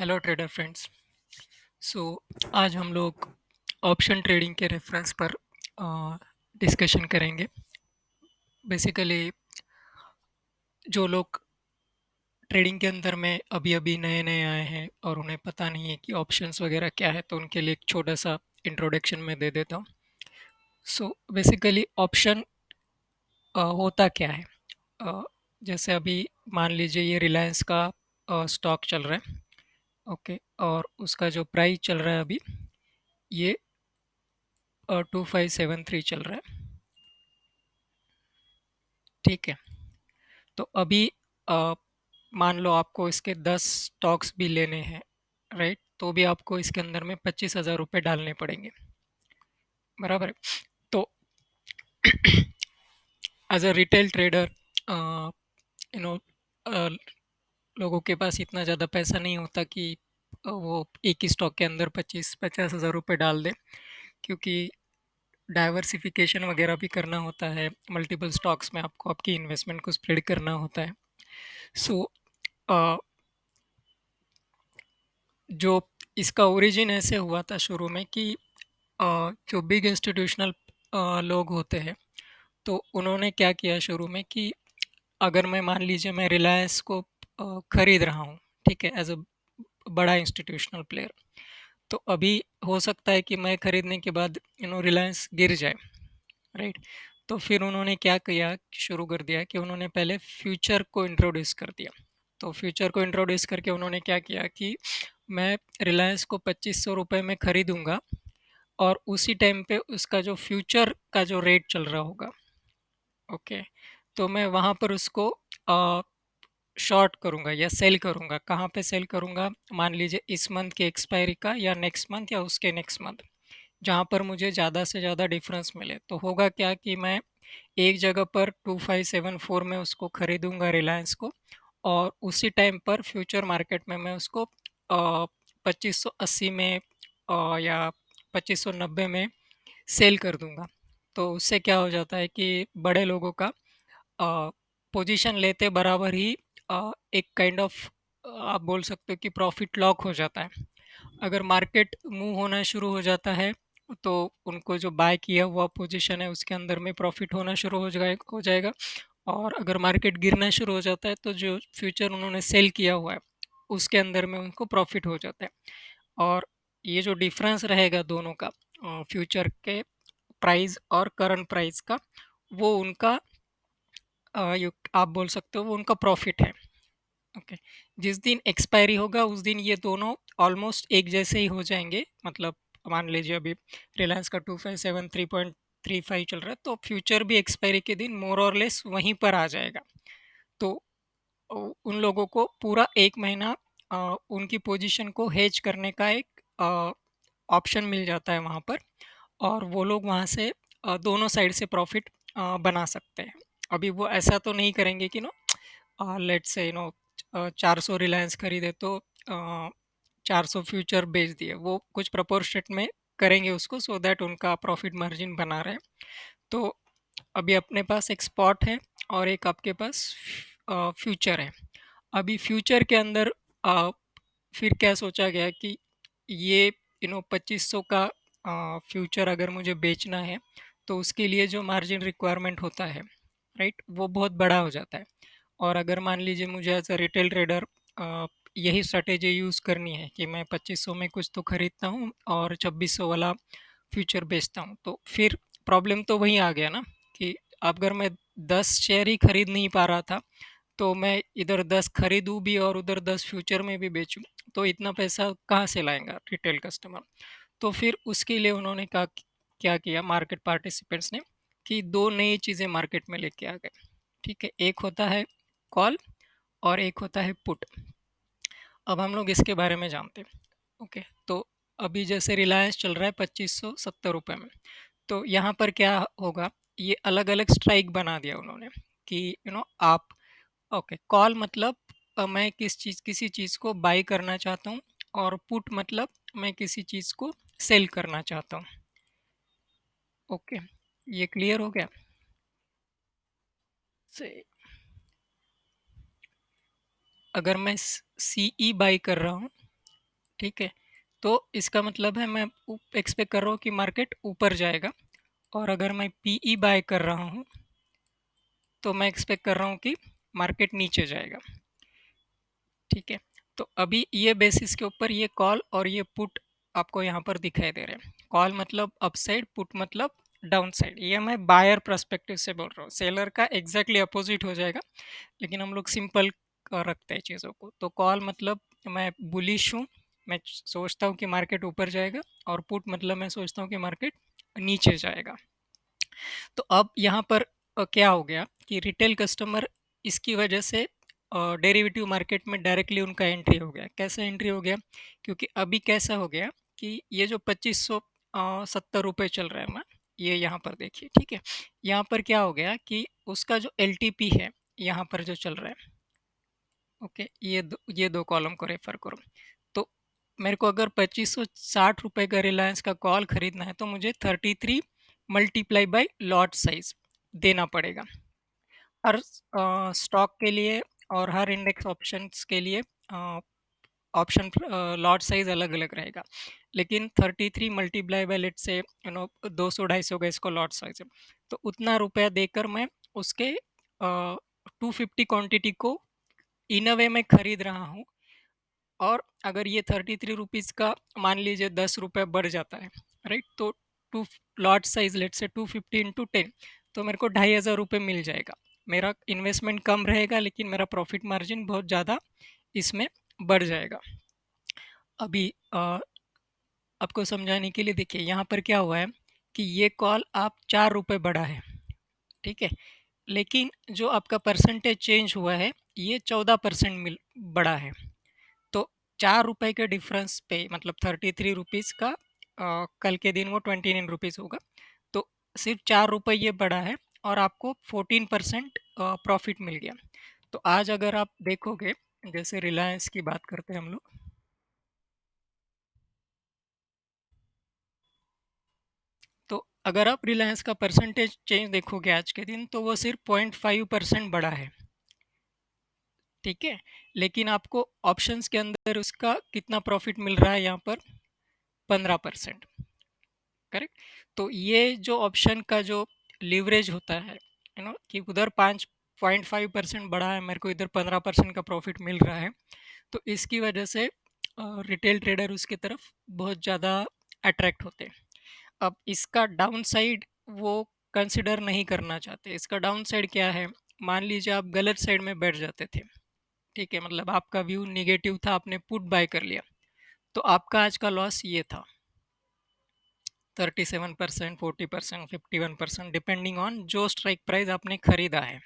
Hello trader friends. सो आज हम लोग ऑप्शन ट्रेडिंग के रेफरेंस पर डिस्कशन करेंगे। बेसिकली जो लोग ट्रेडिंग के अंदर में अभी अभी नए नए आए हैं और उन्हें पता नहीं है कि ऑप्शंस वगैरह क्या है, तो उनके लिए एक छोटा सा इंट्रोडक्शन में दे देता हूँ। सो बेसिकली ऑप्शन होता क्या है। अ, जैसे अभी मान लीजिए ये रिलायंस का स्टॉक चल रहा है। ओके, और उसका जो प्राइस चल रहा है अभी ये 2573 चल रहा है। ठीक है, तो अभी अ, मान लो आपको इसके 10 स्टॉक्स भी लेने हैं, राइट? तो भी आपको इसके अंदर में 25,000 रुपये डालने पड़ेंगे, बराबर है। तो as a retail trader you know लोगों के पास इतना ज़्यादा पैसा नहीं होता कि वो एक ही स्टॉक के अंदर 25-50 हज़ार रुपये डाल दें, क्योंकि डाइवर्सिफिकेशन वगैरह भी करना होता है। मल्टीपल स्टॉक्स में आपको आपकी इन्वेस्टमेंट को स्प्रेड करना होता है। सो जो इसका ओरिजिन ऐसे हुआ था शुरू में कि जो बिग इंस्टीट्यूशनल लोग होते हैं, तो उन्होंने क्या किया शुरू में कि अगर मैं मान लीजिए मैं रिलायंस को खरीद रहा हूँ, ठीक है, एज अ बड़ा इंस्टीट्यूशनल प्लेयर। तो अभी हो सकता है कि मैं खरीदने के बाद रिलायंस गिर जाए, राइट? तो फिर उन्होंने क्या किया, शुरू कर दिया कि उन्होंने पहले फ्यूचर को इंट्रोड्यूस कर दिया। तो फ्यूचर को इंट्रोड्यूस करके उन्होंने क्या किया कि मैं रिलायंस को 2500 रुपये में खरीदूंगा, और उसी टाइम पे उसका जो फ्यूचर का जो रेट चल रहा होगा, ओके, तो मैं वहाँ पर उसको शॉर्ट करूँगा या सेल करूँगा। कहाँ पे सेल करूँगा? मान लीजिए इस मंथ के एक्सपायरी का, या नेक्स्ट मंथ, या उसके नेक्स्ट मंथ, जहाँ पर मुझे ज़्यादा से ज़्यादा डिफरेंस मिले। तो होगा क्या कि मैं एक जगह पर 2574 में उसको खरीदूंगा रिलायंस को, और उसी टाइम पर फ्यूचर मार्केट में मैं उसको 2580 में या 2590 में सेल कर दूंगा। तो उससे क्या हो जाता है कि बड़े लोगों का पोजीशन लेते बराबर ही एक काइंड ऑफ आप बोल सकते हो कि प्रॉफिट लॉक हो जाता है। अगर मार्केट मूव होना शुरू हो जाता है, तो उनको जो बाय किया हुआ पोजीशन है उसके अंदर में प्रॉफिट होना शुरू हो जाएगा। और अगर मार्केट गिरना शुरू हो जाता है, तो जो फ्यूचर उन्होंने सेल किया हुआ है उसके अंदर में उनको प्रॉफिट हो जाता है। और ये जो डिफरेंस रहेगा दोनों का, फ्यूचर के प्राइस और करंट प्राइस का, वो उनका आप बोल सकते हो वो उनका प्रॉफिट है। ओके, जिस दिन एक्सपायरी होगा उस दिन ये दोनों ऑलमोस्ट एक जैसे ही हो जाएंगे। मतलब मान लीजिए अभी रिलायंस का 2573.35 चल रहा है, तो फ्यूचर भी एक्सपायरी के दिन मोर और लेस वहीं पर आ जाएगा। तो उन लोगों को पूरा एक महीना उनकी पोजीशन को हेज करने का एक ऑप्शन मिल जाता है वहाँ पर, और वो लोग वहाँ से दोनों साइड से प्रॉफिट बना सकते हैं। अभी वो ऐसा तो नहीं करेंगे कि लेट्स से 400 रिलायंस खरीदे तो 400 फ्यूचर बेच दिए। वो कुछ प्रपोर्शनेट में करेंगे उसको, सो दैट उनका प्रॉफिट मार्जिन बना रहे। तो अभी अपने पास एक स्पॉट है और एक आपके पास फ्यूचर है। अभी फ्यूचर के अंदर अ, फिर क्या सोचा गया कि ये 2500 का फ्यूचर अगर मुझे बेचना है, तो उसके लिए जो मार्जिन रिक्वायरमेंट होता है, राइट, वो बहुत बड़ा हो जाता है। और अगर मान लीजिए मुझे एज अ रिटेल ट्रेडर यही स्ट्रैटेजी यूज़ करनी है कि मैं 2500 में कुछ तो खरीदता हूँ और 2600 वाला फ्यूचर बेचता हूँ, तो फिर प्रॉब्लम तो वहीं आ गया ना कि अगर मैं 10 शेयर ही खरीद नहीं पा रहा था, तो मैं इधर 10 खरीदूँ भी और उधर 10 फ्यूचर में भी बेचूँ, तो इतना पैसा कहाँ से लाएगा रिटेल कस्टमर? तो फिर उसके लिए उन्होंने कहा क्या किया मार्केट पार्टिसिपेंट्स ने, कि दो नई चीज़ें मार्केट में लेके आ गए। ठीक है, एक होता है कॉल और एक होता है पुट। अब हम लोग इसके बारे में जानते हैं। ओके, तो अभी जैसे रिलायंस चल रहा है 2570 रुपये में, तो यहाँ पर क्या होगा, ये अलग अलग स्ट्राइक बना दिया उन्होंने कि आप, ओके, कॉल मतलब मैं किसी चीज़ को बाई करना चाहता हूँ, और पुट मतलब मैं किसी चीज़ को सेल करना चाहता हूँ। ओके, ये क्लियर हो गया से? अगर मैं सी ई बाई कर रहा हूँ, ठीक है। तो इसका मतलब है मैं एक्सपेक्ट कर रहा हूँ कि मार्केट ऊपर जाएगा, और अगर मैं पीई बाय कर रहा हूँ तो मैं एक्सपेक्ट कर रहा हूँ कि मार्केट नीचे जाएगा। ठीक है। तो अभी ये बेसिस के ऊपर ये कॉल और ये पुट आपको यहाँ पर दिखाई दे रहे हैं। कॉल मतलब अपसाइड, पुट मतलब डाउन साइड। ये मैं बायर पर्सपेक्टिव से बोल रहा हूँ, सेलर का एग्जैक्टली अपोजिट हो जाएगा, लेकिन हम लोग सिंपल रखते हैं चीज़ों को। तो कॉल मतलब मैं बुलिश हूँ, मैं सोचता हूँ कि मार्केट ऊपर जाएगा, और पुट मतलब मैं सोचता हूँ कि मार्केट नीचे जाएगा। तो अब यहाँ पर क्या हो गया कि रिटेल कस्टमर इसकी वजह से डेरिवेटिव मार्केट में डायरेक्टली उनका एंट्री हो गया। कैसे एंट्री हो गया? क्योंकि अभी कैसा हो गया कि ये जो 2570 रुपये चल रहा है ना, ये यहाँ पर देखिए, ठीक है। यहाँ पर क्या हो गया कि उसका जो एल है यहाँ पर जो चल रहा है, ओके, ये दो कॉलम को रेफर करो। तो मेरे को अगर 2560 रुपये का रिलायंस का कॉल खरीदना है तो मुझे 33 मल्टीप्लाई बाई लॉट साइज देना पड़ेगा। हर स्टॉक के लिए और हर इंडेक्स ऑप्शंस के लिए ऑप्शन लॉट साइज अलग अलग रहेगा, लेकिन 33 मल्टीप्लाई बाय लेट से 200 250 का इसको लॉट साइज है। तो उतना रुपया देकर मैं उसके 250 क्वांटिटी को इन अ वे में खरीद रहा हूँ। और अगर ये 33 रुपीज़ का मान लीजिए 10 रुपये बढ़ जाता है, राइट, तो टू लॉट साइज लेट से 250 × 10, तो मेरे को 2500 रुपये मिल जाएगा। मेरा इन्वेस्टमेंट कम रहेगा, लेकिन मेरा प्रॉफिट मार्जिन बहुत ज़्यादा इसमें बढ़ जाएगा। अभी आपको समझाने के लिए देखिए यहाँ पर क्या हुआ है कि ये कॉल आप 4 रुपये बढ़ा है, ठीक है, लेकिन जो आपका परसेंटेज चेंज हुआ है ये 14% मिल बढ़ा है। तो 4 रुपए के डिफरेंस पे मतलब 33 रुपीज़ का कल के दिन वो 29 रुपीज़ होगा। तो सिर्फ 4 रुपये ये बढ़ा है, और आपको 14% प्रॉफिट मिल गया। तो आज अगर आप देखोगे, जैसे रिलायंस की बात करते हैं हम लोग, तो अगर आप रिलायंस का परसेंटेज चेंज देखोगे आज के दिन, तो वो सिर्फ 0.5% बढ़ा है, ठीक है। लेकिन आपको ऑप्शंस के अंदर उसका कितना प्रॉफिट मिल रहा है यहाँ पर? 15%, करेक्ट। तो ये जो ऑप्शन का जो लीवरेज होता है, कि उधर 5.5% बढ़ा है, मेरे को इधर 15% का प्रॉफिट मिल रहा है, तो इसकी वजह से रिटेल ट्रेडर उसकी तरफ बहुत ज़्यादा अट्रैक्ट होते हैं। अब इसका डाउन साइड वो कंसिडर नहीं करना चाहते। इसका डाउन साइड क्या है? मान लीजिए आप गलत साइड में बैठ जाते थे, ठीक है, मतलब आपका व्यू निगेटिव था, आपने पुट बाय कर लिया, तो आपका आज का लॉस ये था, 37%, 40%, 51%, डिपेंडिंग ऑन जो स्ट्राइक प्राइस आपने खरीदा है।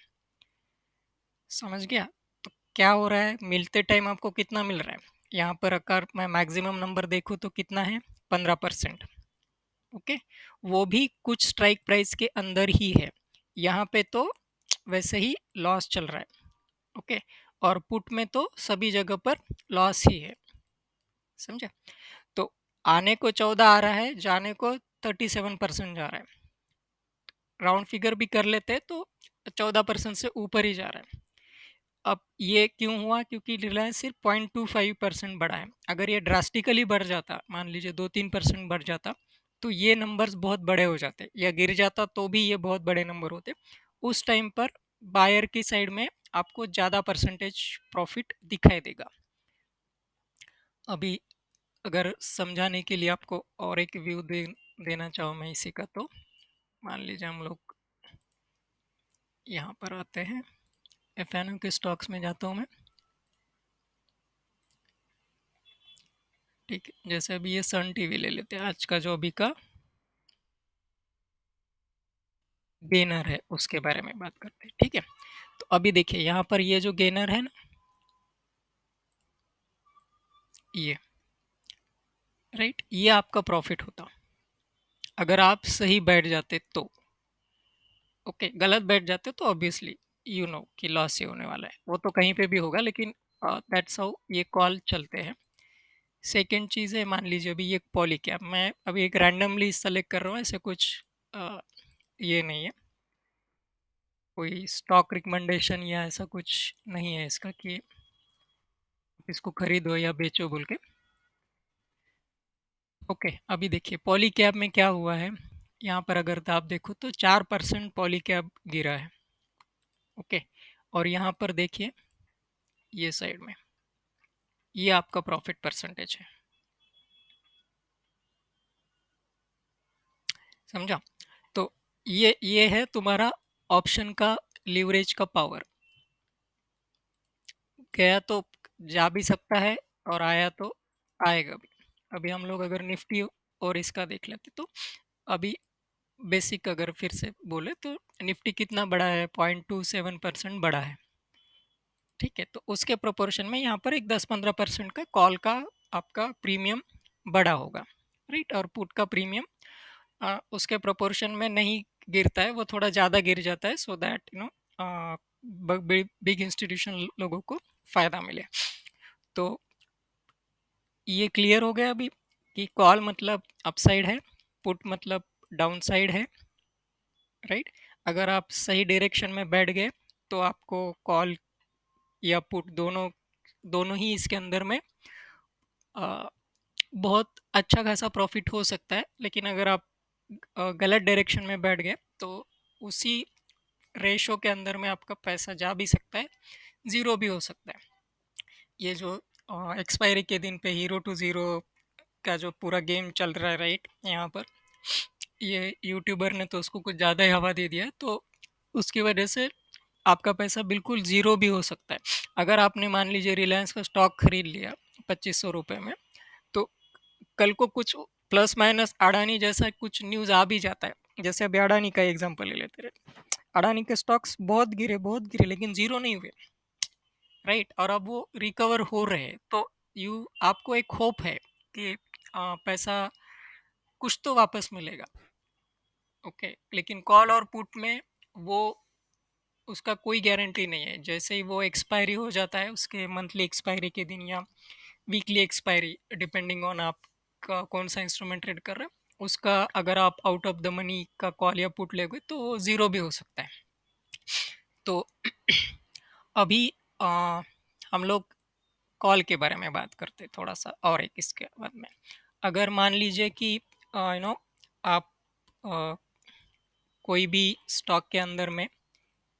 समझ गया? तो क्या हो रहा है, मिलते टाइम आपको कितना मिल रहा है? यहाँ पर अगर मैं मैक्सिमम नंबर देखूँ तो कितना है? 15%। ओके, वो भी कुछ स्ट्राइक प्राइस के अंदर ही है। यहाँ पे तो वैसे ही लॉस चल रहा है, ओके, और पुट में तो सभी जगह पर लॉस ही है। समझे? तो आने को 14 आ रहा है, जाने को 37% जा रहा है। राउंड फिगर भी कर लेते हैं तो 14% से ऊपर ही जा रहा है। अब ये क्यों हुआ? क्योंकि रिलायंस सिर्फ 0.25% बढ़ा है। अगर ये ड्रास्टिकली बढ़ जाता, मान लीजिए 2-3% बढ़ जाता, तो ये नंबर्स बहुत बड़े हो जाते, या गिर जाता तो भी ये बहुत बड़े नंबर होते। उस टाइम पर बायर की साइड में आपको ज़्यादा परसेंटेज प्रॉफिट दिखाई देगा। अभी अगर समझाने के लिए आपको और एक व्यू देना चाहूँ मैं इसी का, तो मान लीजिए हम लोग यहाँ पर आते हैं, एफ के स्टॉक्स में जाता हूँ मैं, ठीक है। जैसे अभी ये सन टीवी ले लेते हैं, आज का जो अभी का गेनर है उसके बारे में बात करते हैं, ठीक है। तो अभी देखिए यहाँ पर ये जो गेनर है ना, ये राइट, ये आपका प्रॉफिट होता अगर आप सही बैठ जाते तो। ओके, गलत बैठ जाते तो ऑब्वियसली कि लॉस ही होने वाला है, वो तो कहीं पे भी होगा, लेकिन दैट्स हाउ ये कॉल चलते हैं। सेकंड चीज़ है, मान लीजिए अभी ये पॉली कैप, मैं अभी एक रैंडमली सेलेक्ट कर रहा हूँ, ऐसे कुछ अ, ये नहीं है, कोई स्टॉक रिकमेंडेशन या ऐसा कुछ नहीं है इसका कि इसको खरीदो या बेचो बोल के। ओके, अभी देखिए पॉली कैब में क्या हुआ है। यहाँ पर अगर आप देखो तो 4% पॉली कैब गिरा है। ओके, और यहाँ पर देखिए ये साइड में ये आपका प्रॉफिट परसेंटेज है। समझा? तो ये है तुम्हारा ऑप्शन का लीवरेज का पावर। गया तो जा भी सकता है और आया तो आएगा भी। अभी हम लोग अगर निफ्टी और इसका देख लेते तो अभी बेसिक अगर फिर से बोले तो निफ्टी कितना बड़ा है, 0.27% बड़ा है। ठीक है, तो उसके प्रोपोर्शन में यहाँ पर एक 10-15% का कॉल का आपका प्रीमियम बड़ा होगा। राइट, और पुट का प्रीमियम उसके प्रोपोर्शन में नहीं गिरता है, वो थोड़ा ज़्यादा गिर जाता है, सो दैट बिग इंस्टीट्यूशन लोगों को फ़ायदा मिले। तो ये क्लियर हो गया अभी कि कॉल मतलब अपसाइड है, पुट मतलब डाउन साइड है। राइट, अगर आप सही डायरेक्शन में बैठ गए तो आपको कॉल या पुट दोनों दोनों ही इसके अंदर में अ, बहुत अच्छा खासा प्रॉफिट हो सकता है। लेकिन अगर आप गलत डायरेक्शन में बैठ गए तो उसी रेशो के अंदर में आपका पैसा जा भी सकता है, ज़ीरो भी हो सकता है। ये जो एक्सपायरी के दिन पे हीरो टू ज़ीरो का जो पूरा गेम चल रहा है, राइट, यहाँ पर ये यूट्यूबर ने तो उसको कुछ ज़्यादा ही हवा दे दिया है, तो उसकी वजह से आपका पैसा बिल्कुल ज़ीरो भी हो सकता है। अगर आपने मान लीजिए रिलायंस का स्टॉक खरीद लिया 2500 रुपये में, तो कल को कुछ प्लस माइनस अडानी जैसा कुछ न्यूज़ आ भी जाता है। जैसे अभी अडानी का एग्जांपल ले लेते रहे, अडानी के स्टॉक्स बहुत गिरे लेकिन ज़ीरो नहीं हुए। राइट, और अब वो रिकवर हो रहे हैं, तो यू आपको एक होप है कि पैसा कुछ तो वापस मिलेगा। ओके, लेकिन कॉल और पुट में वो उसका कोई गारंटी नहीं है। जैसे ही वो एक्सपायरी हो जाता है, उसके मंथली एक्सपायरी के दिन या वीकली एक्सपायरी, डिपेंडिंग ऑन आप का कौन सा इंस्ट्रूमेंट ट्रेड कर रहे हैं, उसका अगर आप आउट ऑफ द मनी का कॉल या पुट लेगे तो वो ज़ीरो भी हो सकता है। तो अभी हम लोग कॉल के बारे में बात करते हैं थोड़ा सा और एक इसके बाद में। अगर मान लीजिए कि आप अ, कोई भी स्टॉक के अंदर में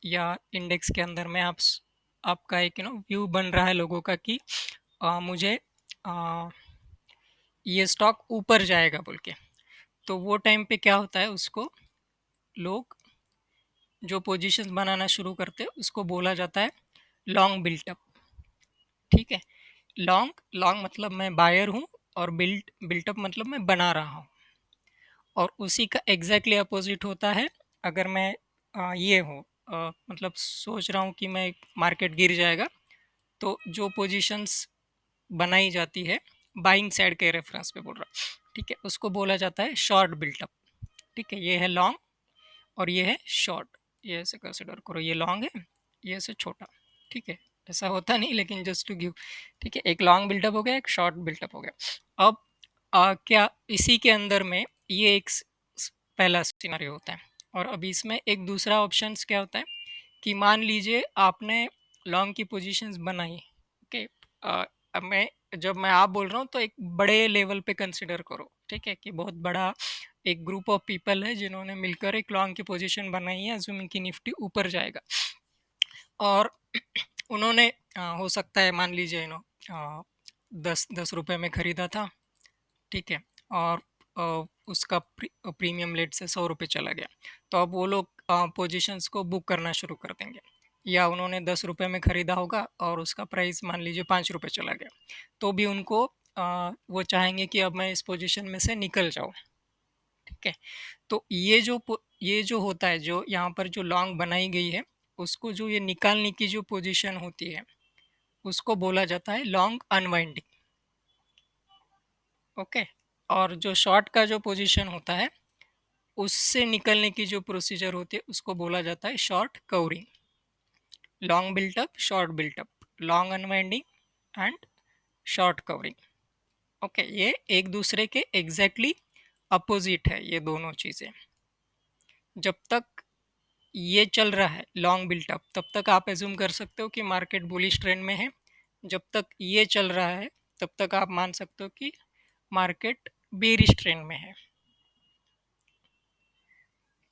या इंडेक्स के अंदर में आपका एक व्यू बन रहा है लोगों का कि मुझे अ, ये स्टॉक ऊपर जाएगा बोल के, तो वो टाइम पे क्या होता है, उसको लोग जो पोजीशंस बनाना शुरू करते हैं उसको बोला जाता है लॉन्ग बिल्टअप। ठीक है, लॉन्ग लॉन्ग मतलब मैं बायर हूँ, और बिल्टअप मतलब मैं बना रहा हूँ। और उसी का एग्जैक्टली अपोजिट होता है अगर मैं ये हूँ, मतलब सोच रहा हूँ कि मैं मार्केट गिर जाएगा, तो जो पोजीशंस बनाई जाती है बाइंग साइड के रेफरेंस पे बोल रहा हूँ, ठीक है, उसको बोला जाता है शॉर्ट बिल्टअप। ठीक है, ये है लॉन्ग और ये है शॉर्ट। ये ऐसे कंसिडर करो, ये लॉन्ग है, ये ऐसे छोटा। ठीक है, ऐसा होता नहीं लेकिन जस्ट टू गिव। ठीक है, एक लॉन्ग बिल्टअप हो गया, एक शॉर्ट बिल्टअप हो गया। अब क्या इसी के अंदर में ये एक पहला सिनेरियो होता है। और अभी इसमें एक दूसरा ऑप्शंस क्या होता है कि मान लीजिए आपने लॉन्ग की पोजीशंस बनाई। ओके, अब मैं आप बोल रहा हूँ तो एक बड़े लेवल पे कंसिडर करो। ठीक है, कि बहुत बड़ा एक ग्रुप ऑफ पीपल है जिन्होंने मिलकर एक लॉन्ग की पोजीशन बनाई है, अज्यूमिंग कि निफ्टी ऊपर जाएगा। और उन्होंने हो सकता है मान लीजिए 10 10 रुपए में ख़रीदा था। ठीक है, और उसका प्रीमियम लेट से 100 रुपये चला गया, तो अब वो लोग पोजीशंस को बुक करना शुरू कर देंगे। या उन्होंने 10 रुपये में ख़रीदा होगा और उसका प्राइस मान लीजिए 5 रुपये चला गया, तो भी उनको वो चाहेंगे कि अब मैं इस पोजीशन में से निकल जाऊँ। ठीक है, तो ये जो होता है, जो यहाँ पर जो लॉन्ग बनाई गई है, उसको जो ये निकालने की जो पोजीशन होती है उसको बोला जाता है लॉन्ग अनवाइंडिंग। ओके, और जो शॉर्ट का जो पोजीशन होता है उससे निकलने की जो प्रोसीजर होती है उसको बोला जाता है short covering. Long built up, short built up, long unwinding and short covering. Okay, ये एक दूसरे के एग्जैक्टली अपोजिट है ये दोनों चीज़ें। जब तक ये चल रहा है लॉन्ग बिल्टअप, तब तक आप एज्यूम कर सकते हो कि मार्केट बुलिश ट्रेंड में है। जब तक ये चल रहा है तब तक आप मान सकते हो कि मार्केट बेरिश ट्रेंड में है।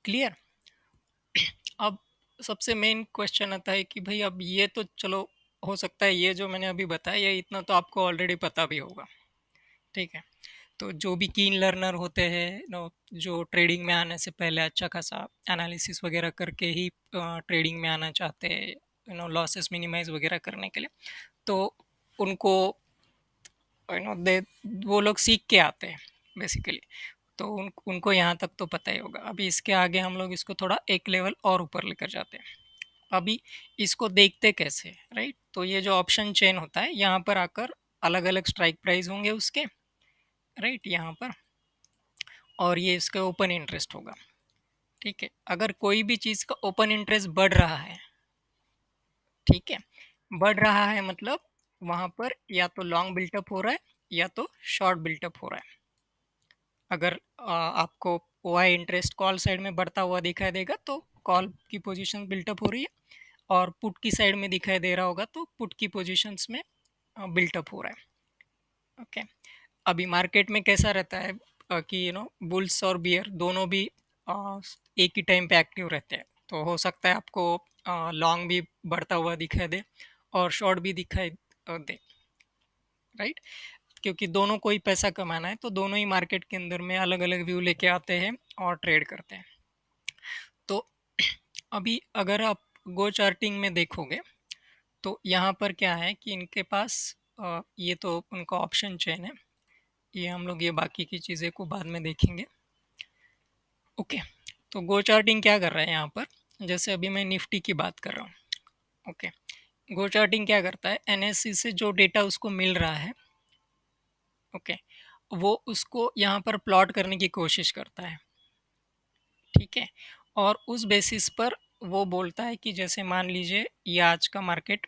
क्लियर? अब सबसे मेन क्वेश्चन आता है कि भाई अब ये तो चलो, हो सकता है ये जो मैंने अभी बताया ये इतना तो आपको ऑलरेडी पता भी होगा, ठीक है। तो जो भी कीन लर्नर होते हैं नो, जो ट्रेडिंग में आने से पहले अच्छा खासा एनालिसिस वगैरह करके ही ट्रेडिंग में आना चाहते हैं, लॉसेस मिनिमाइज वगैरह करने के लिए, तो उनको दे वो लोग सीख के आते हैं बेसिकली। तो उनको यहाँ तक तो पता ही होगा। अभी इसके आगे हम लोग इसको थोड़ा एक लेवल और ऊपर लेकर जाते हैं। अभी इसको देखते कैसे, राइट? तो ये जो ऑप्शन चेन होता है यहाँ पर आकर अलग अलग स्ट्राइक प्राइस होंगे उसके, राइट, यहाँ पर, और ये इसका ओपन इंटरेस्ट होगा, ठीक है। अगर कोई भी चीज़ का ओपन इंटरेस्ट बढ़ रहा है, ठीक है, बढ़ रहा है मतलब वहाँ पर या तो लॉन्ग बिल्टअप हो रहा है या तो शॉर्ट बिल्टअप हो रहा है। अगर आपको ओ आई इंटरेस्ट कॉल साइड में बढ़ता हुआ दिखाई देगा तो कॉल की पोजीशन बिल्टअप हो रही है, और पुट की साइड में दिखाई दे रहा होगा तो पुट की पोजीशंस में बिल्टअप हो रहा है। ओके। अभी मार्केट में कैसा रहता है कि बुल्स और बियर दोनों भी एक ही टाइम पे एक्टिव रहते हैं। तो हो सकता है आपको लॉन्ग भी बढ़ता हुआ दिखाई दे और शॉर्ट भी दिखाई दे, राइट? क्योंकि दोनों को ही पैसा कमाना है, तो दोनों ही मार्केट के अंदर में अलग अलग व्यू लेके आते हैं और ट्रेड करते हैं। तो अभी अगर आप गो चार्टिंग में देखोगे तो यहाँ पर क्या है कि इनके पास ये तो उनका ऑप्शन चेन है, ये हम लोग ये बाकी की चीज़ें को बाद में देखेंगे। ओके। तो गो चार्टिंग क्या कर रहा है यहाँ पर, जैसे अभी मैं निफ्टी की बात कर रहा हूँ। ओके। गो चार्टिंग क्या करता है, एनएससी से जो डेटा उसको मिल रहा है, ओके, वो उसको यहाँ पर प्लॉट करने की कोशिश करता है, ठीक है। और उस बेसिस पर वो बोलता है कि जैसे मान लीजिए ये आज का मार्केट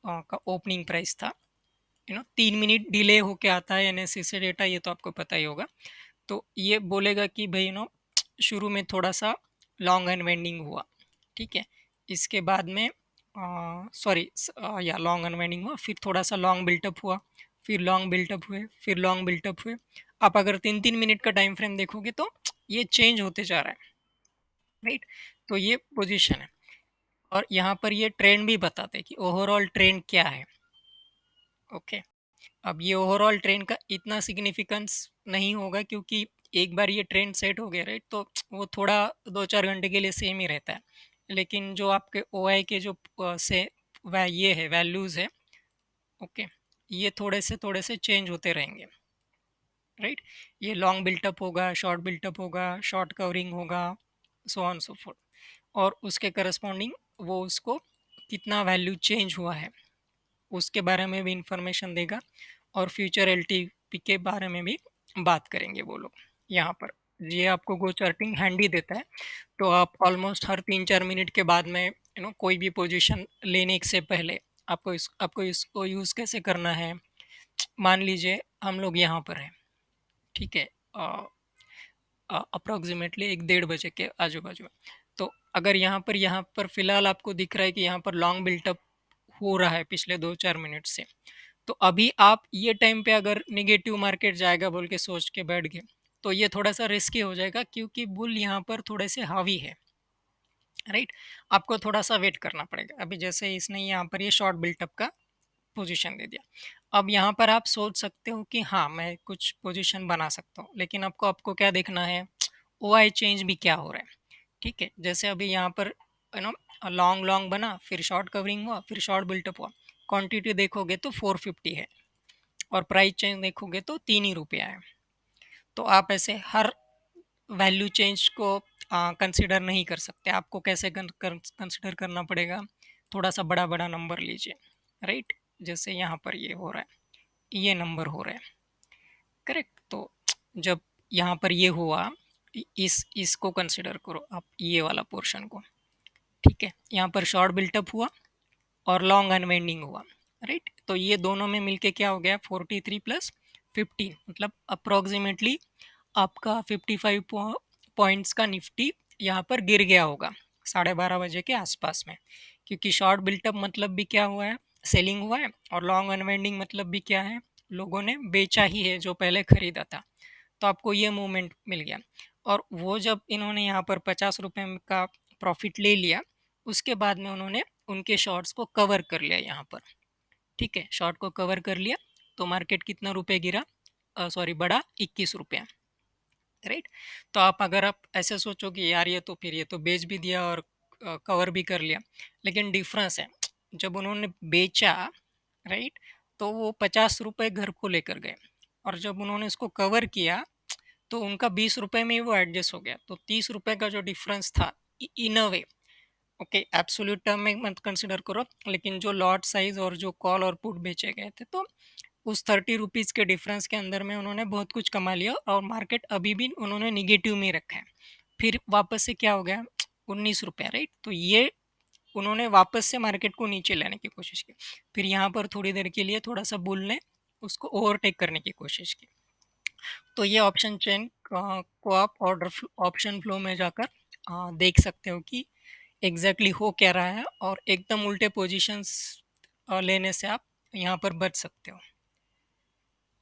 का ओपनिंग प्राइस था, 3 मिनट डिले होके आता है एनएससी से डेटा, ये तो आपको पता ही होगा। तो ये बोलेगा कि भाई शुरू में थोड़ा सा लॉन्ग अनवाइंडिंग हुआ, ठीक है। इसके बाद में सॉरी या लॉन्ग अनवाइंडिंग हुआ, फिर थोड़ा सा लॉन्ग बिल्टअप हुआ, फिर लॉन्ग बिल्टअप हुए, फिर लॉन्ग बिल्टअप हुए। आप अगर 3-3 मिनट का टाइम फ्रेम देखोगे तो ये चेंज होते जा रहा है, राइट? तो ये पोजीशन है, और यहाँ पर ये ट्रेंड भी बताते हैं कि ओवरऑल ट्रेंड क्या है। ओके। अब ये ओवरऑल ट्रेंड का इतना सिग्निफिकेंस नहीं होगा, क्योंकि एक बार ये ट्रेंड सेट हो गया, राइट, तो वो थोड़ा 2-4 घंटे के लिए सेम ही रहता है। लेकिन जो आपके ओ आई के जो से ये है वैल्यूज़ है, ओके, ये थोड़े से चेंज होते रहेंगे, राइट? ये लॉन्ग बिल्टअप होगा, शॉर्ट बिल्टअप होगा, शॉर्ट कवरिंग होगा, सो ऑन सो फोर्थ, और उसके करस्पॉन्डिंग वो उसको कितना वैल्यू चेंज हुआ है उसके बारे में भी इंफॉर्मेशन देगा, और फ्यूचर एलटीपी के बारे में भी बात करेंगे वो लोग यहाँ पर। ये आपको गो चार्टिंग हैंडी देता है। तो आप ऑलमोस्ट हर 3-4 मिनट के बाद में कोई भी पोजीशन लेने से पहले आपको इसको यूज़ कैसे करना है। मान लीजिए हम लोग यहाँ पर हैं, ठीक है, अप्रोक्सीमेटली 1-1:30 बजे के आजू बाजू में। तो अगर यहाँ पर फिलहाल आपको दिख रहा है कि यहाँ पर लॉन्ग बिल्टअप हो रहा है पिछले 2-4 मिनट से, तो अभी आप ये टाइम पे अगर निगेटिव मार्केट जाएगा बोल के सोच के बैठ गए तो ये थोड़ा सा रिस्की हो जाएगा, क्योंकि बुल यहाँ पर थोड़े से हावी है, राइट? आपको थोड़ा सा वेट करना पड़ेगा। अभी जैसे इसने यहाँ पर ये शॉर्ट बिल्टअप का पोजीशन दे दिया, अब यहाँ पर आप सोच सकते हो कि हाँ मैं कुछ पोजीशन बना सकता हूँ, लेकिन आपको आपको क्या देखना है, ओ आई चेंज भी क्या हो रहा है, ठीक है। जैसे अभी यहाँ पर लॉन्ग लॉन्ग बना, फिर शॉर्ट कवरिंग हुआ, फिर शॉर्ट बिल्टअप हुआ। क्वांटिटी देखोगे तो 450 है, और प्राइस चेंज देखोगे तो 3 ही रुपया है। तो आप ऐसे हर वैल्यू चेंज को कंसिडर नहीं कर सकते। आपको कैसे कंसिडर करना पड़ेगा, थोड़ा सा बड़ा बड़ा नंबर लीजिए, राइट? जैसे यहाँ पर ये हो रहा है, ये नंबर हो रहा है, करेक्ट? तो जब यहाँ पर ये हुआ, इसको कंसिडर करो आप, ये वाला पोर्शन को, ठीक है। यहाँ पर शॉर्ट बिल्टअप हुआ और लॉन्ग अनवेंडिंग हुआ, राइट? तो ये दोनों में मिलके क्या हो गया, 43 + 15, मतलब अप्रोक्सीमेटली आपका 55 पॉइंट्स का निफ्टी यहाँ पर गिर गया होगा 12:30 बजे के आसपास में। क्योंकि शॉर्ट बिल्टअप मतलब भी क्या हुआ है, सेलिंग हुआ है, और लॉन्ग अनवेंडिंग मतलब भी क्या है, लोगों ने बेचा ही है जो पहले खरीदा था। तो आपको ये मूवमेंट मिल गया। और वो जब इन्होंने यहाँ पर 50 रुपये का प्रॉफिट ले लिया, उसके बाद में उन्होंने उनके शॉर्ट्स को कवर कर लिया यहाँ पर। ठीक है, शॉर्ट को कवर कर लिया तो मार्केट कितना रुपए गिरा, सॉरी बढ़ा 21 रुपया। राइट। तो आप अगर आप ऐसे सोचो कि यार ये तो फिर ये तो बेच भी दिया और कवर भी कर लिया, लेकिन डिफरेंस है जब उन्होंने बेचा, राइट, तो वो 50 रुपये घर को लेकर गए, और जब उन्होंने इसको कवर किया तो उनका 20 रुपये में ही वो एडजस्ट हो गया। तो 30 रुपये का जो डिफरेंस था, इन अ वे, ओके, एब्सोल्यूट टर्म में मत कंसिडर करो, लेकिन जो लॉट साइज और जो कॉल और पुट बेचे गए थे, तो उस 30 रुपीज़ के डिफरेंस के अंदर में उन्होंने बहुत कुछ कमा लिया, और मार्केट अभी भी उन्होंने निगेटिव में रखा है। फिर वापस से क्या हो गया, 19 रुपया, राइट। तो ये उन्होंने वापस से मार्केट को नीचे लाने की कोशिश की, फिर यहाँ पर थोड़ी देर के लिए थोड़ा सा बुल ने उसको ओवरटेक करने की कोशिश की। तो ये ऑप्शन चेन को आप ऑर्डर ऑप्शन फ्लो में जाकर देख सकते हो कि एग्जैक्टली हो क्या रहा है, और एकदम उल्टे पोजीशंस लेने से आप यहाँ पर बच सकते हो।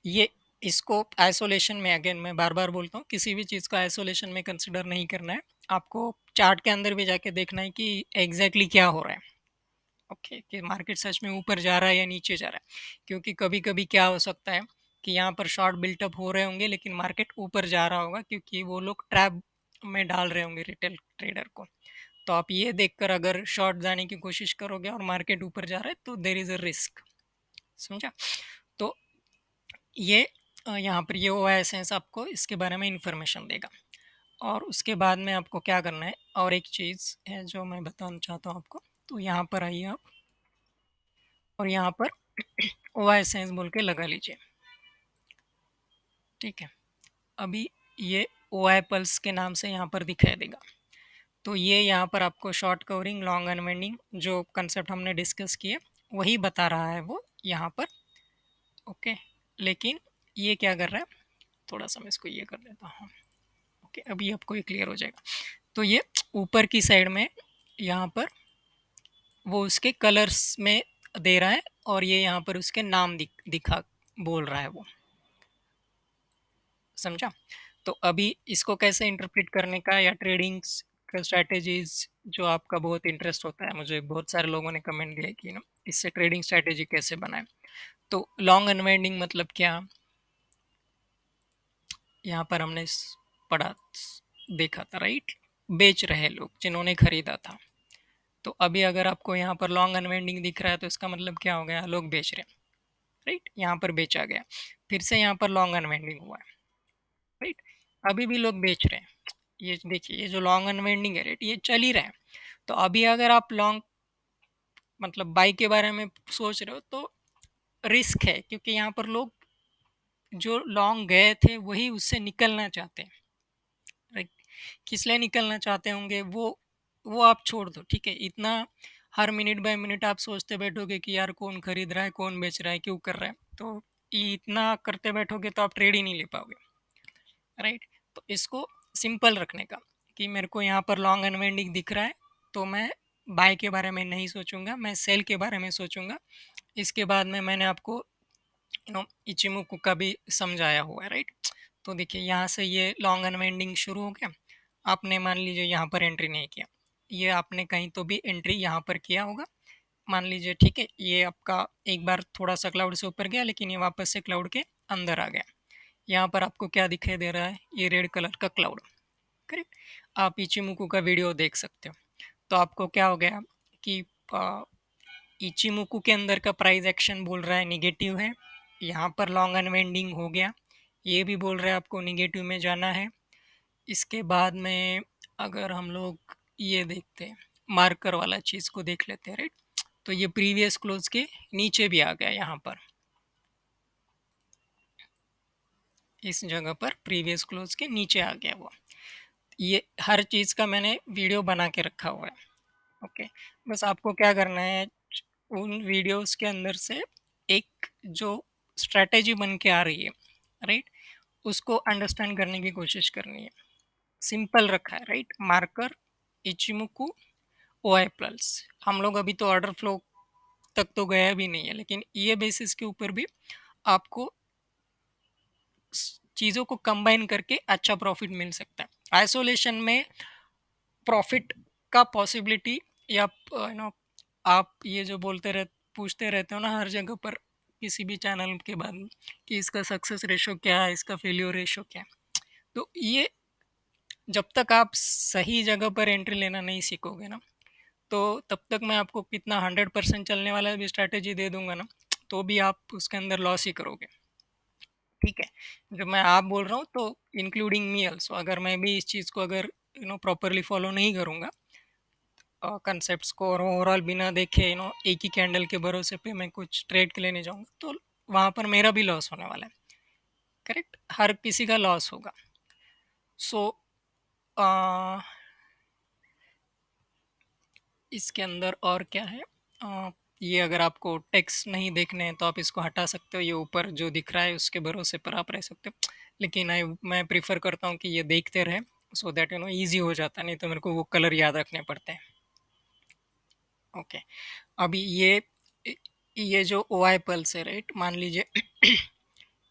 ये इसको आइसोलेशन में, अगेन मैं बार बार बोलता हूँ, किसी भी चीज़ को आइसोलेशन में कंसिडर नहीं करना है। आपको चार्ट के अंदर भी जाके देखना है कि एग्जैक्टली क्या हो रहा है, ओके, कि मार्केट सच में ऊपर जा रहा है या नीचे जा रहा है। क्योंकि कभी कभी क्या हो सकता है कि यहाँ पर शॉर्ट बिल्टअप हो रहे होंगे लेकिन मार्केट ऊपर जा रहा होगा, क्योंकि वो लोग ट्रैप में डाल रहे होंगे रिटेल ट्रेडर को। तो आप ये देखकर अगर शॉर्ट जाने की कोशिश करोगे और मार्केट ऊपर जा रहा है तो देर इज़ अ रिस्क, समझा। तो ये यहाँ पर ये OIS आपको इसके बारे में इंफॉर्मेशन देगा। और उसके बाद में आपको क्या करना है, और एक चीज़ है जो मैं बताना चाहता हूँ आपको। तो यहाँ पर आइए आप, और यहाँ पर OIS बोल के लगा लीजिए। ठीक है, अभी ये OI पल्स के नाम से यहाँ पर दिखाई देगा। तो ये यहाँ पर आपको शॉर्ट कवरिंग, लॉन्ग अनवाइंडिंग, जो कंसेप्ट हमने डिस्कस किए वही बता रहा है वो यहाँ पर, ओके। लेकिन ये क्या कर रहा है, थोड़ा सा मैं इसको ये कर देता हूँ, ओके, अभी आपको ये क्लियर हो जाएगा। तो ये ऊपर की साइड में यहाँ पर वो उसके कलर्स में दे रहा है, और ये यहाँ पर उसके नाम दिखा बोल रहा है वो, समझा। तो अभी इसको कैसे इंटरप्रेट करने का, या ट्रेडिंग का स्ट्रैटेजीज जो आपका बहुत इंटरेस्ट होता है, मुझे बहुत सारे लोगों ने कमेंट दिया कि ना इससे ट्रेडिंग स्ट्रैटेजी कैसे बनाए। तो लॉन्ग अनवाइंडिंग मतलब क्या, यहाँ पर हमने पढ़ा, देखा था, राइट, बेच रहे लोग जिन्होंने खरीदा था। तो अभी अगर आपको यहाँ पर लॉन्ग अनवाइंडिंग दिख रहा है तो इसका मतलब क्या हो गया, लोग बेच रहे हैं, राइट, यहाँ पर बेचा गया, फिर से यहाँ पर लॉन्ग अनवाइंडिंग हुआ है, राइट, अभी भी लोग बेच रहे हैं। ये देखिए, ये जो लॉन्ग अनवाइंडिंग है, राइट, ये चल ही रहा है। तो अभी अगर आप लॉन्ग मतलब बाई के बारे में सोच रहे हो तो रिस्क है, क्योंकि यहाँ पर लोग जो लॉन्ग गए थे वही उससे निकलना चाहते हैं, राइट। किस लिए निकलना चाहते होंगे वो आप छोड़ दो, ठीक है। इतना हर मिनट बाय मिनट आप सोचते बैठोगे कि यार कौन खरीद रहा है, कौन बेच रहा है, क्यों कर रहा है, तो ये इतना करते बैठोगे तो आप ट्रेड ही नहीं ले पाओगे, राइट। तो इसको सिंपल रखने का, कि मेरे को यहाँ पर लॉन्ग अनवाइंडिंग दिख रहा है तो मैं बाय के बारे में नहीं सोचूंगा, मैं सेल के बारे में सोचूंगा। इसके बाद में मैंने आपको इचिमुकू का भी समझाया हुआ है, राइट। तो देखिए, यहाँ से ये लॉन्ग अनवाइंडिंग शुरू हो गया, आपने मान लीजिए यहाँ पर एंट्री नहीं किया, ये आपने कहीं तो भी एंट्री यहाँ पर किया होगा, मान लीजिए, ठीक है। ये आपका एक बार थोड़ा सा क्लाउड से ऊपर गया, लेकिन ये वापस से क्लाउड के अंदर आ गया। यहाँ पर आपको क्या दिखाई दे रहा है, ये रेड कलर का क्लाउड, करेक्ट। आप इचिमुकू का वीडियो देख सकते हो। तो आपको क्या हो गया कि इचिमुकू के अंदर का प्राइस एक्शन बोल रहा है निगेटिव है, यहाँ पर लॉन्ग अनवेंडिंग हो गया, ये भी बोल रहा है आपको निगेटिव में जाना है। इसके बाद में अगर हम लोग ये देखते हैं, मार्कर वाला चीज़ को देख लेते हैं, राइट। तो ये प्रीवियस क्लोज के नीचे भी आ गया, यहाँ पर इस जगह पर प्रीवियस क्लोज के नीचे आ गया वो। ये हर चीज़ का मैंने वीडियो बना के रखा हुआ है, ओके। बस आपको क्या करना है, उन वीडियोस के अंदर से एक जो स्ट्रेटेजी बन के आ रही है, राइट, उसको अंडरस्टैंड करने की कोशिश करनी है। सिंपल रखा है, राइट, मार्कर, इचिमुकु, ओआई प्लस। हम लोग अभी तो ऑर्डर फ्लो तक तो गया भी नहीं है, लेकिन ये बेसिस के ऊपर भी आपको चीज़ों को कंबाइन करके अच्छा प्रॉफिट मिल सकता है। आइसोलेशन में प्रॉफिट का पॉसिबिलिटी, या आप ये जो पूछते रहते हो ना हर जगह पर, किसी भी चैनल के बाद में, कि इसका सक्सेस रेशो क्या है, इसका फेलियर रेशो क्या है। तो ये जब तक आप सही जगह पर एंट्री लेना नहीं सीखोगे ना, तो तब तक मैं आपको कितना 100% चलने वाला भी स्ट्रैटेजी दे दूंगा ना, तो भी आप उसके अंदर लॉस ही करोगे। ठीक है, जब मैं आप बोल रहा हूँ तो इंक्लूडिंग मी ऑल्सो, अगर मैं भी इस चीज़ को अगर प्रॉपरली फॉलो नहीं करूँगा, कंसेप्ट्स को, और ओवरऑल बिना देखे एक ही कैंडल के भरोसे पे मैं कुछ ट्रेड के लिए नहीं जाऊँगा, तो वहाँ पर मेरा भी लॉस होने वाला है। करेक्ट, हर किसी का लॉस होगा। सो इसके अंदर और क्या है, ये अगर आपको टेक्स्ट नहीं देखने हैं तो आप इसको हटा सकते हो, ये ऊपर जो दिख रहा है उसके भरोसे पर आप रह सकते हो। लेकिन मैं प्रीफर करता हूँ कि ये देखते रहे, सो दैट ईजी हो जाता है, नहीं तो मेरे को वो कलर याद रखने पड़ते हैं। ओके, अभी ये जो ओ आई पल्स है, राइट, मान लीजिए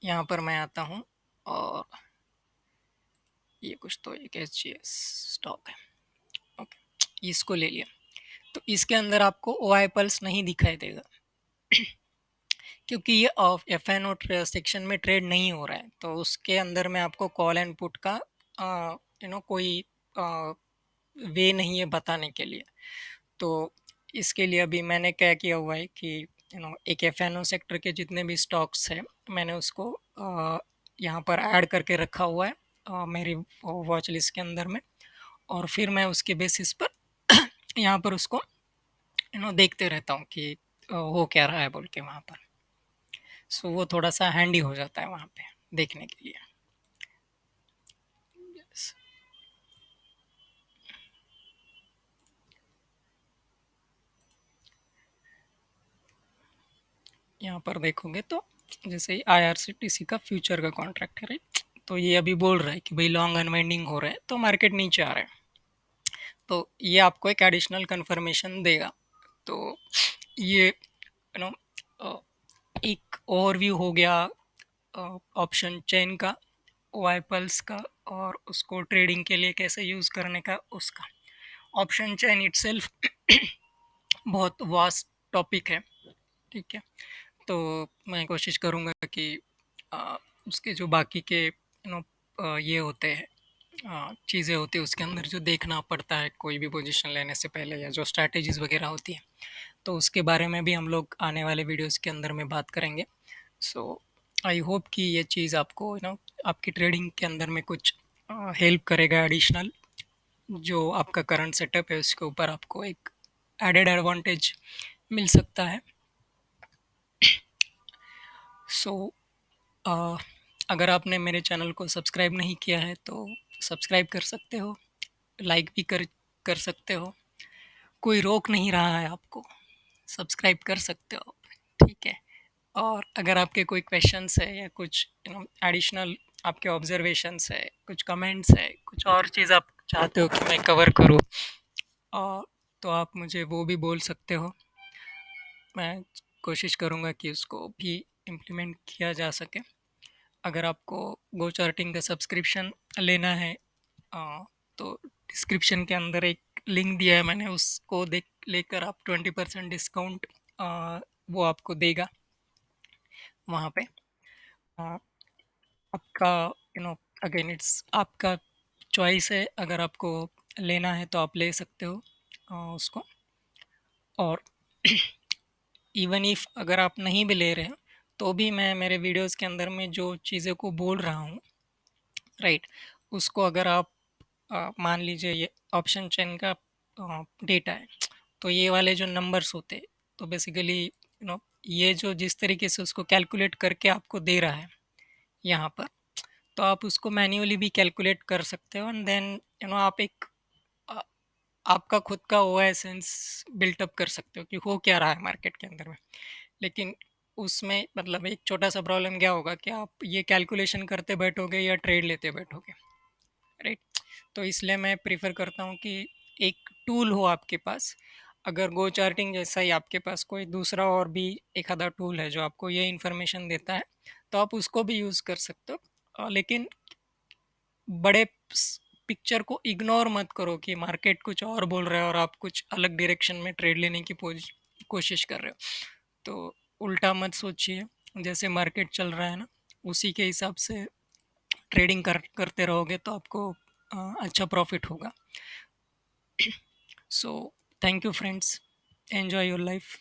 यहाँ पर मैं आता हूँ, और ये कुछ तो एक एच जी एस स्टॉक है। ओके, इसको ले लिया, तो इसके अंदर आपको ओ आई पल्स नहीं दिखाई देगा, क्योंकि ये एफ एन ओ सेक्शन में ट्रेड नहीं हो रहा है, तो उसके अंदर में आपको कॉल एंड पुट का कोई वे नहीं है बताने के लिए। तो इसके लिए अभी मैंने क्या किया हुआ है कि एक एफ एन ओ सेक्टर के जितने भी स्टॉक्स हैं, मैंने उसको यहाँ पर ऐड करके रखा हुआ है मेरी वॉच लिस्ट के अंदर में, और फिर मैं उसके बेसिस पर यहाँ पर उसको देखते रहता हूँ कि हो क्या रहा है बोल के वहाँ पर। सो वो थोड़ा सा हैंडी हो जाता है वहाँ पे देखने के लिए। Yes. यहाँ पर देखोगे तो जैसे आईआरसीटीसी का फ्यूचर का कॉन्ट्रैक्ट है, राइट, तो ये अभी बोल रहा है कि भाई लॉन्ग अनवाइंडिंग हो रहा है, तो मार्केट नीचे आ रहा है, तो ये आपको एक एडिशनल कंफर्मेशन देगा। तो ये एक ओवरव्यू हो गया ऑप्शन चेन का, वाई पल्स का, और उसको ट्रेडिंग के लिए कैसे यूज़ करने का उसका। ऑप्शन चेन इटसेल्फ बहुत वास्ट टॉपिक है, ठीक है, तो मैं कोशिश करूँगा कि उसके जो बाकी के ये होते हैं, चीज़ें होती है उसके अंदर जो देखना पड़ता है कोई भी पोजीशन लेने से पहले, या जो स्ट्रैटेजीज़ वगैरह होती है, तो उसके बारे में भी हम लोग आने वाले वीडियोस के अंदर में बात करेंगे। सो आई होप कि ये चीज़ आपको आपकी ट्रेडिंग के अंदर में कुछ हेल्प करेगा एडिशनल, जो आपका करंट सेटअप है उसके ऊपर आपको एक एडेड एडवांटेज मिल सकता है। सो अगर आपने मेरे चैनल को सब्सक्राइब नहीं किया है तो सब्सक्राइब कर सकते हो, लाइक भी कर कर सकते हो, कोई रोक नहीं रहा है आपको, सब्सक्राइब कर सकते हो, ठीक है। और अगर आपके कोई क्वेश्चंस है या कुछ एडिशनल आपके ऑब्जर्वेशंस है, कुछ कमेंट्स है, कुछ और चीज़ आप चाहते हो कि मैं कवर करूँ, और तो आप मुझे वो भी बोल सकते हो, मैं कोशिश करूँगा कि उसको भी इम्प्लीमेंट किया जा सके। अगर आपको गो चार्टिंग का सब्सक्रिप्शन लेना है, तो डिस्क्रिप्शन के अंदर एक लिंक दिया है मैंने, उसको देख लेकर आप 20% डिस्काउंट वो आपको देगा वहाँ पे। अ, आपका अगेन इट्स आपका चॉइस है, अगर आपको लेना है तो आप ले सकते हो उसको। और इवन इफ अगर आप नहीं भी ले रहे हो, तो भी मैं मेरे वीडियोस के अंदर में जो चीज़ें को बोल रहा हूँ, राइट, उसको अगर आप मान लीजिए ये ऑप्शन चेन का डेटा है, तो ये वाले जो नंबर्स होते हैं, तो बेसिकली ये जो जिस तरीके से उसको कैलकुलेट करके आपको दे रहा है यहाँ पर, तो आप उसको मैन्युअली भी कैलकुलेट कर सकते हो, एंड देन आप एक अ, आपका खुद का ओएसएंस बिल्टअप कर सकते हो कि हो क्या रहा है मार्केट के अंदर में। लेकिन उसमें मतलब एक छोटा सा प्रॉब्लम क्या होगा कि आप ये कैलकुलेशन करते बैठोगे या ट्रेड लेते बैठोगे, राइट। तो इसलिए मैं प्रीफर करता हूँ कि एक टूल हो आपके पास, अगर गो चार्टिंग जैसा ही आपके पास कोई दूसरा और भी एक आधा टूल है जो आपको ये इन्फॉर्मेशन देता है, तो आप उसको भी यूज़ कर सकते हो। लेकिन बड़े पिक्चर को इग्नोर मत करो कि मार्केट कुछ और बोल रहा है और आप कुछ अलग डायरेक्शन में ट्रेड लेने की कोशिश कर रहे हो। तो उल्टा मत सोचिए, जैसे मार्केट चल रहा है ना, उसी के हिसाब से ट्रेडिंग करते रहोगे तो आपको अच्छा प्रॉफिट होगा। So thank you friends, enjoy your life.